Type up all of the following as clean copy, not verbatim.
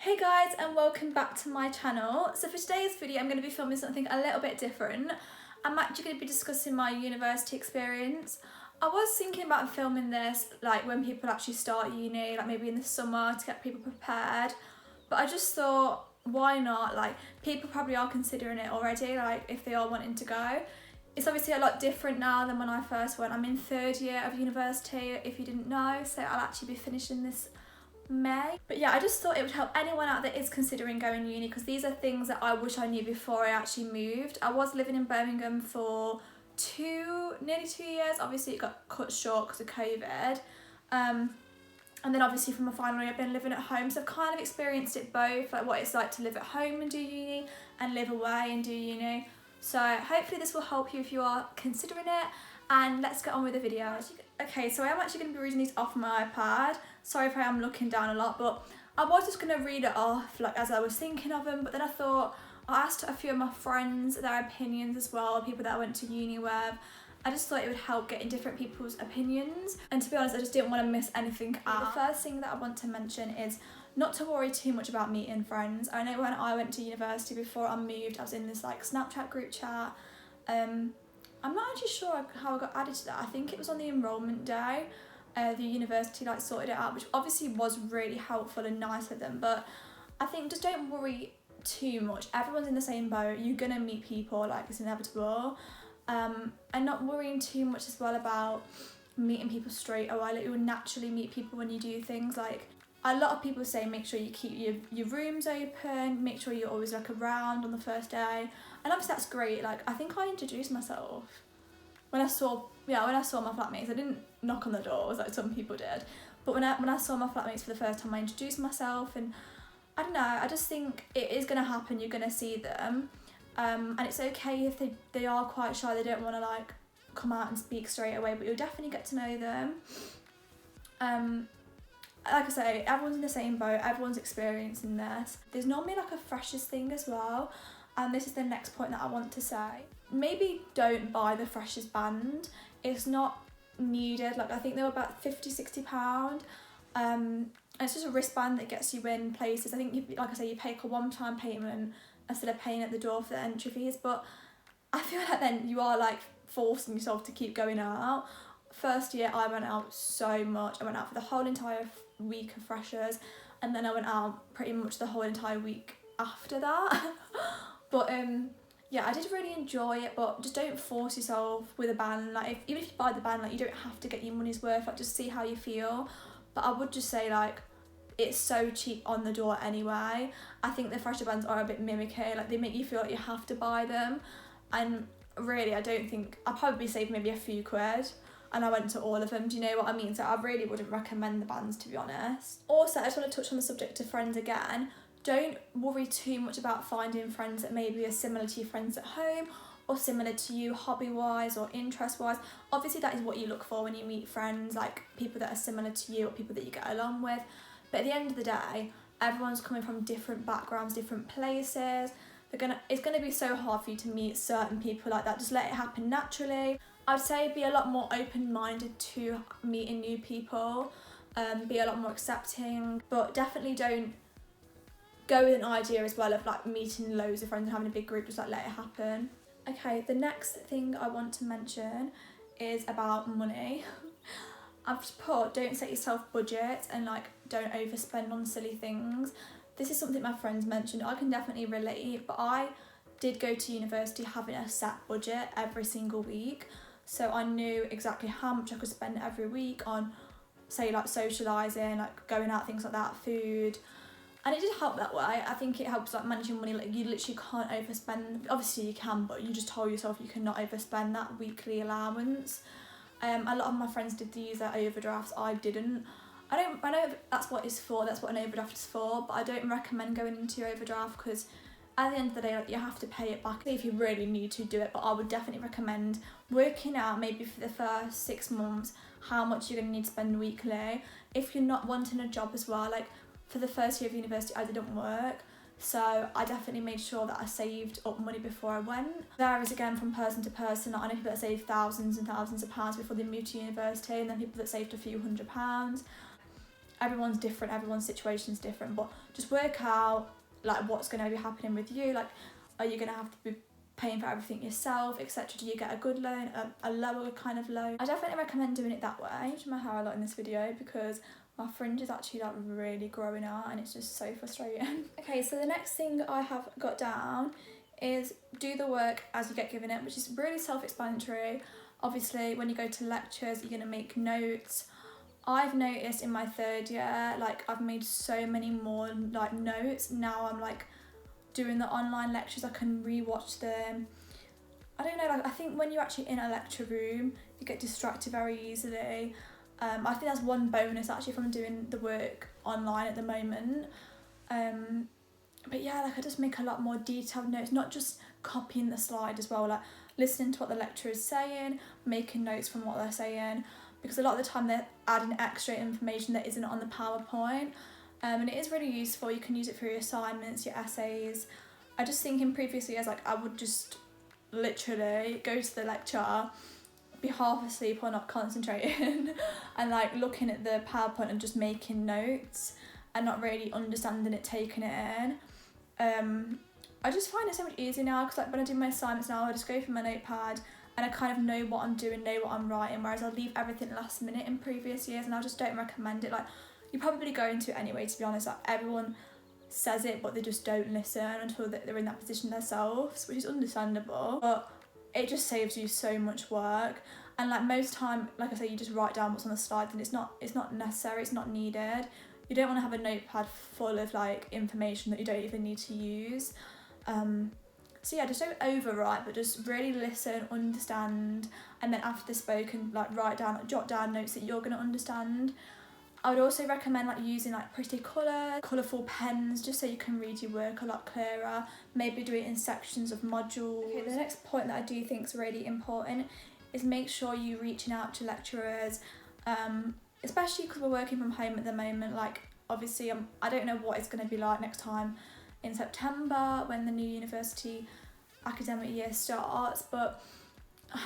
Hey guys, and welcome back to my channel. So for today's video I'm going to be filming something a little bit different. I'm actually going to be discussing my university experience. I was thinking about filming this like when people actually start uni, like maybe in the summer to get people prepared, but I just thought why not, like people probably are considering it already, like if they are wanting to go. It's obviously a lot different now than when I first went. I'm in third year of university if you didn't know, so I'll actually be finishing this May. But yeah, I just thought it would help anyone out that is considering going uni, because these are things that I wish I knew before I actually moved. I was living in Birmingham for nearly 2 years. Obviously it got cut short because of COVID. And then obviously from my final year I've been living at home, so I've kind of experienced it both, like what it's like to live at home and do uni and live away and do uni. So hopefully this will help you if you are considering it, and let's get on with the video. Okay, so I am actually going to be reading these off my iPad. Sorry if I am looking down a lot, but I was just going to read it off like as I was thinking of them, but then I thought I asked a few of my friends their opinions as well, people that I went to uni with. I just thought it would help getting different people's opinions, and to be honest I just didn't want to miss anything out. The first thing that I want to mention is not to worry too much about meeting friends. I know when I went to university before I moved, I was in this like Snapchat group chat. I'm not actually sure how I got added to that. I think it was on the enrolment day. The university like sorted it out, which obviously was really helpful and nice of them, but I think just don't worry too much. Everyone's in the same boat. You're gonna meet people, like it's inevitable. And not worrying too much as well about meeting people straight away. Like you will naturally meet people when you do things. Like a lot of people say make sure you keep your rooms open, make sure you're always like around on the first day, and obviously that's great. Like I think I introduced myself when I saw my flatmates. I didn't knock on the doors like some people did, but when I saw my flatmates for the first time I introduced myself, and I don't know, I just think it is gonna happen. You're gonna see them, and it's okay if they are quite shy, they don't want to like come out and speak straight away, but you'll definitely get to know them. Like I say, everyone's in the same boat, everyone's experiencing this. There's normally like a freshers thing as well, and this is the next point that I want to say. Maybe don't buy the freshers band. It's not needed. Like I think they were about £50-60. And it's just a wristband that gets you in places. I think you, like I say, you pay like a one-time payment instead of paying at the door for the entry fees, but I feel like then you are like forcing yourself to keep going out. First year I went out so much. I went out for the whole entire week of freshers, and then I went out pretty much the whole entire week after that. But yeah, I did really enjoy it, but just don't force yourself with a band. Like even if you buy the band, like you don't have to get your money's worth, like just see how you feel. But I would just say like it's so cheap on the door anyway. I think the fresher bands are a bit mimicky, like they make you feel like you have to buy them, and really I don't think, I probably saved maybe a few quid and I went to all of them, do you know what I mean? So I really wouldn't recommend the bands, to be honest. Also, I just want to touch on the subject of friends again. Don't worry too much about finding friends that maybe are similar to your friends at home or similar to you hobby-wise or interest-wise. Obviously that is what you look for when you meet friends, like people that are similar to you or people that you get along with. But at the end of the day, everyone's coming from different backgrounds, different places. It's gonna be so hard for you to meet certain people like that. Just let it happen naturally. I'd say be a lot more open-minded to meeting new people, be a lot more accepting, but definitely don't go with an idea as well of like meeting loads of friends and having a big group. Just like let it happen. Okay, the next thing I want to mention is about money. I've just put don't set yourself budgets and like don't overspend on silly things. This is something my friends mentioned. I can definitely relate, but I did go to university having a set budget every single week, so I knew exactly how much I could spend every week on, say, like socialising, like going out, things like that, food, and it did help that way. I think it helps like managing money. Like you literally can't overspend. Obviously you can, but you just told yourself you cannot overspend that weekly allowance. A lot of my friends did use their overdrafts. I didn't. I know that's what it's for, that's what an overdraft is for, but I don't recommend going into your overdraft because at the end of the day, like, you have to pay it back if you really need to do it. But I would definitely recommend working out maybe for the first 6 months how much you're going to need to spend weekly. If you're not wanting a job as well, like for the first year of university I didn't work, so I definitely made sure that I saved up money before I went. Varies again from person to person. I know people that save thousands and thousands of pounds before they move to university, and then people that saved a few £100s. everyone's different, everyone's situation's different, but just work out like what's going to be happening with you. Like, are you going to have to be paying for everything yourself, etc.? Do you get a good loan, a lower kind of loan? I definitely recommend doing it that way. I changed my hair a lot in this video because my fringe is actually like really growing out and it's just so frustrating. Okay, so the next thing I have got down is do the work as you get given it, which is really self-explanatory. Obviously, when you go to lectures, you're going to make notes. I've noticed in my third year, like I've made so many more like notes. Now I'm like doing the online lectures, I can rewatch them. I don't know, like I think when you're actually in a lecture room, you get distracted very easily. I think that's one bonus actually from doing the work online at the moment. But yeah, like I just make a lot more detailed notes, not just copying the slide as well, like listening to what the lecturer is saying, making notes from what they're saying, because a lot of the time they're adding extra information that isn't on the PowerPoint. And it is really useful. You can use it for your assignments, your essays. I just think in previous years, like I would just literally go to the lecture, be half asleep or not concentrating and like looking at the PowerPoint and just making notes and not really understanding it, taking it in. I just find it so much easier now because like when I do my assignments now, I just go through my notepad and I kind of know what I'm doing, know what I'm writing, whereas I'll leave everything last minute in previous years and I just don't recommend it. Like, you're probably going to anyway, to be honest. Like, everyone says it, but they just don't listen until they're in that position themselves, which is understandable. But it just saves you so much work. And like most time, like I say, you just write down what's on the slides, and it's not necessary, it's not needed. You don't want to have a notepad full of like information that you don't even need to use. So yeah, just don't overwrite, but just really listen, understand, and then after the spoken, like write down, like, jot down notes that you're going to understand. I would also recommend like using like pretty colourful pens, just so you can read your work a lot clearer. Maybe do it in sections of modules. Okay, the next point that I do think is really important is make sure you're reaching out to lecturers, especially because we're working from home at the moment. Like obviously I don't know what it's going to be like next time in September when the new university academic year starts, but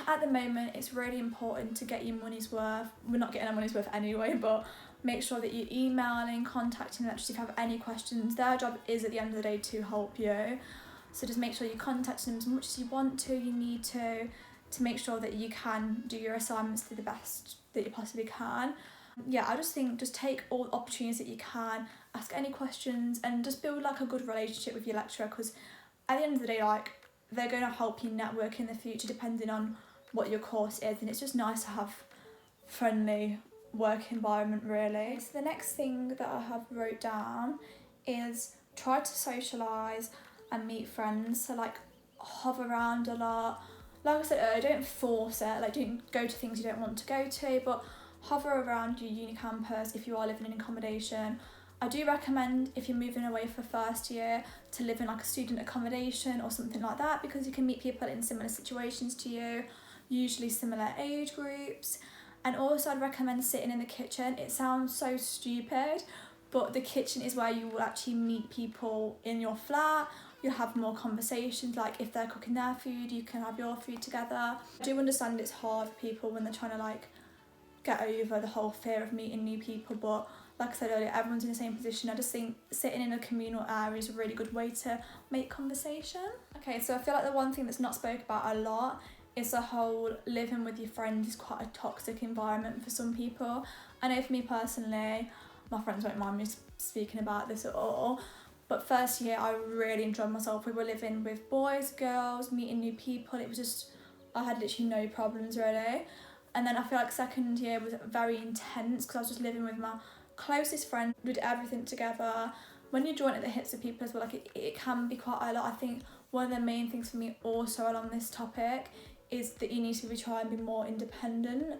at the moment it's really important to get your money's worth. We're not getting our money's worth anyway, but make sure that you're emailing, contacting lecturers if you have any questions. Their job is at the end of the day to help you, so just make sure you're contacting them as much as you want to, you need to make sure that you can do your assignments to the best that you possibly can. Yeah, I just think just take all opportunities that you can, ask any questions, and just build like a good relationship with your lecturer, because at the end of the day, like they're going to help you network in the future depending on what your course is, and it's just nice to have friendly work environment really. So the next thing that I have wrote down is try to socialise and meet friends. So like hover around a lot. Like I said earlier, don't force it, like don't go to things you don't want to go to, but hover around your uni campus if you are living in accommodation. I do recommend, if you're moving away for first year, to live in like a student accommodation or something like that, because you can meet people in similar situations to you, usually similar age groups. And also I'd recommend sitting in the kitchen. It sounds so stupid, but the kitchen is where you will actually meet people in your flat. You'll have more conversations, like if they're cooking their food, you can have your food together. I do understand it's hard for people when they're trying to like get over the whole fear of meeting new people, but like I said earlier, everyone's in the same position. I just think sitting in a communal area is a really good way to make conversation. Okay, so I feel like the one thing that's not spoke about a lot is the whole living with your friends is quite a toxic environment for some people. I know for me personally, my friends won't mind me speaking about this at all, but first year I really enjoyed myself. We were living with boys, girls, meeting new people. It was just, I had literally no problems really. And then I feel like second year was very intense because I was just living with my closest friend. We did everything together. When you join at the hips of people as well, like it can be quite a lot. I think one of the main things for me also along this topic is that you need to be trying to be more independent.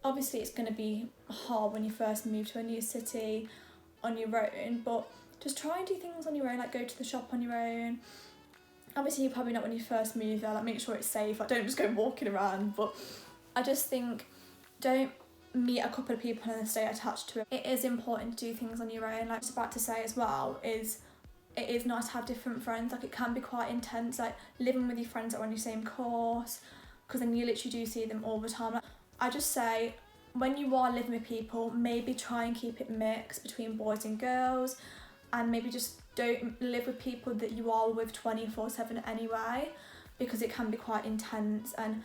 Obviously it's going to be hard when you first move to a new city on your own, but just try and do things on your own, like go to the shop on your own. Obviously you're probably not when you first move there, like make sure it's safe, like don't just go walking around, but I just think don't meet a couple of people and then stay attached to it. It is important to do things on your own. Like I was about to say as well, is it is nice to have different friends. Like it can be quite intense, like living with your friends that are on your same course, because then you literally do see them all the time. Like, I just say when you are living with people, maybe try and keep it mixed between boys and girls, and maybe just don't live with people that you are with 24/7 anyway, because it can be quite intense and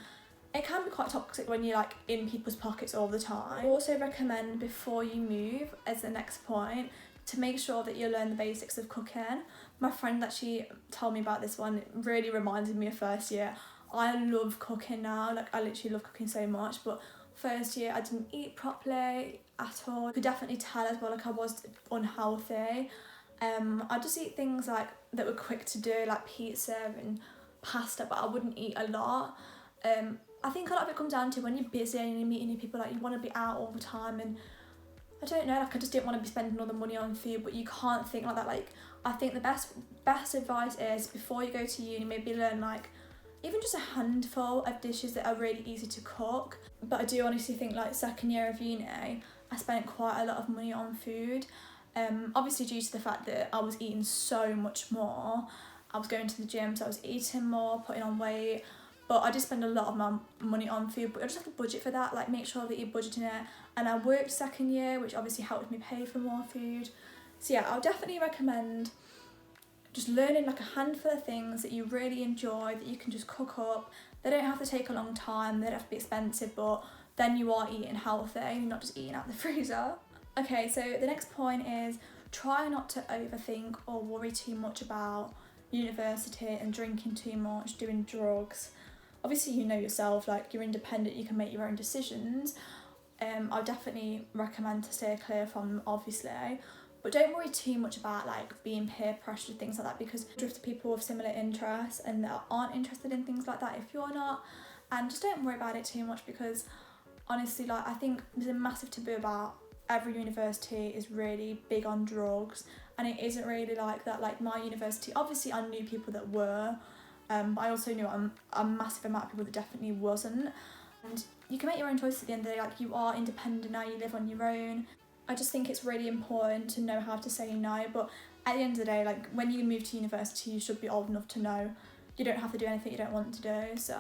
it can be quite toxic when you're like in people's pockets all the time. I also recommend before you move, as the next point, to make sure that you learn the basics of cooking. My friend actually told me about this one. It really reminded me of first year. I love cooking now, like I literally love cooking so much, but first year I didn't eat properly at all. I could definitely tell as well, like I was unhealthy. I just eat things like that were quick to do, like pizza and pasta, but I wouldn't eat a lot. I think a lot of it comes down to when you're busy and you're meeting new people, like you want to be out all the time, and I don't know, like I just didn't want to be spending all the money on food, but you can't think like that. Like I think the best advice is before you go to uni, maybe learn like even just a handful of dishes that are really easy to cook. But I do honestly think like second year of uni, I spent quite a lot of money on food. Obviously due to the fact that I was eating so much more. I was going to the gym, so I was eating more, putting on weight. But I did spend a lot of my money on food, but I just have to budget for that, like make sure that you're budgeting it. And I worked second year, which obviously helped me pay for more food. So yeah, I'll definitely recommend just learning like a handful of things that you really enjoy, that you can just cook up. They don't have to take a long time, they don't have to be expensive, but then you are eating healthy, you're not just eating out the freezer. Okay, so the next point is try not to overthink or worry too much about university and drinking too much, doing drugs. Obviously you know yourself, like you're independent, you can make your own decisions. I definitely recommend to stay clear from them, obviously, but don't worry too much about like being peer pressured, things like that, because drift to people with similar interests and that aren't interested in things like that if you're not. And just don't worry about it too much, because honestly, like I think there's a massive taboo about every university is really big on drugs, and it isn't really like that. Like my university, obviously I knew people that were, but I also knew a massive amount of people that definitely wasn't. And you can make your own choices at the end of the day, like you are independent now, you live on your own. I just think it's really important to know how to say no, but at the end of the day, like when you move to university, you should be old enough to know you don't have to do anything you don't want to do. So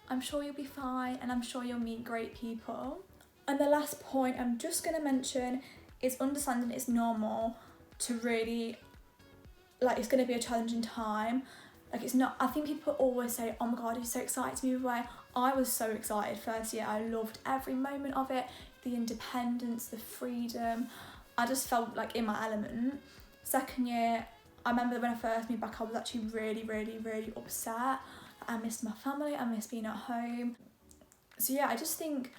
I'm sure you'll be fine, and I'm sure you'll meet great people. And the last point I'm just going to mention is understanding it's normal to really, like it's going to be a challenging time. Like it's not, I think people always say, oh my god, you're so excited to move away. I was so excited first year, I loved every moment of it, the independence, the freedom. I just felt like in my element. Second year, I remember when I first moved back, I was actually really upset. I missed my family, I missed being at home. So yeah, I just think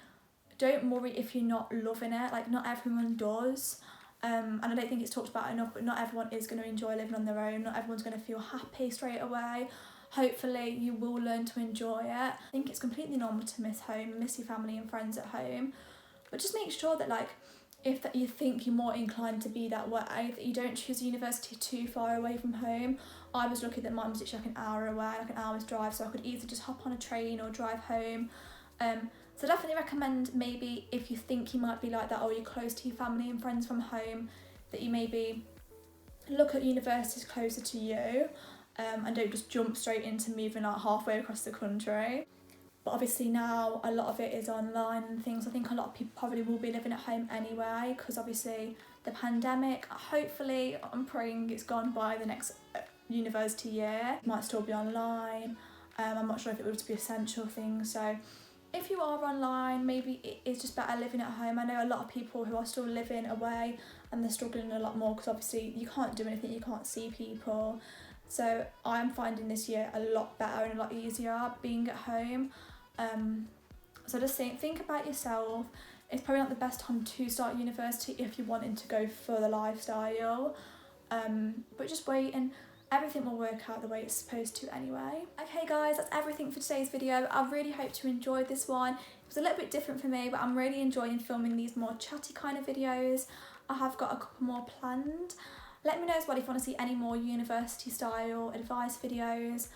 don't worry if you're not loving it, like not everyone does. And I don't think it's talked about enough, but not everyone is going to enjoy living on their own, not everyone's going to feel happy straight away. Hopefully you will learn to enjoy it. I think it's completely normal to miss home, miss your family and friends at home, but just make sure that like if that you think you're more inclined to be that way, that you don't choose a university too far away from home. I was lucky that mine was literally like an hour away, like an hour's drive, so I could either just hop on a train or drive home. So definitely recommend, maybe if you think you might be like that, or you're close to your family and friends from home, that you maybe look at universities closer to you, and don't just jump straight into moving like halfway across the country. But obviously now a lot of it is online and things. I think a lot of people probably will be living at home anyway, because obviously the pandemic, hopefully I'm praying it's gone by the next university year. It might still be online. I'm not sure if it would be essential things. So if you are online, maybe it is just better living at home. I know a lot of people who are still living away and they're struggling a lot more, because obviously you can't do anything, you can't see people. So I'm finding this year a lot better and a lot easier being at home. So just think about yourself. It's probably not the best time to start university if you're wanting to go for the lifestyle, but just wait and everything will work out the way it's supposed to anyway. Okay guys, that's everything for today's video. I really hope you enjoyed this one. It was a little bit different for me, but I'm really enjoying filming these more chatty kind of videos. I have got a couple more planned. Let me know as well if you want to see any more university style advice videos.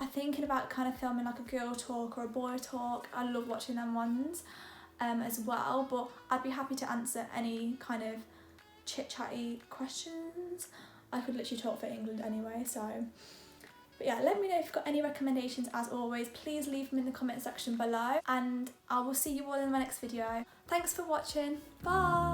I'm thinking about kind of filming like a girl talk or a boy talk. I love watching them ones as well, but I'd be happy to answer any kind of chit-chatty questions. I could literally talk for England anyway, so But yeah, let me know if you've got any recommendations. As always, please leave them in the comment section below, and I will see you all in my next video. Thanks for watching. Bye.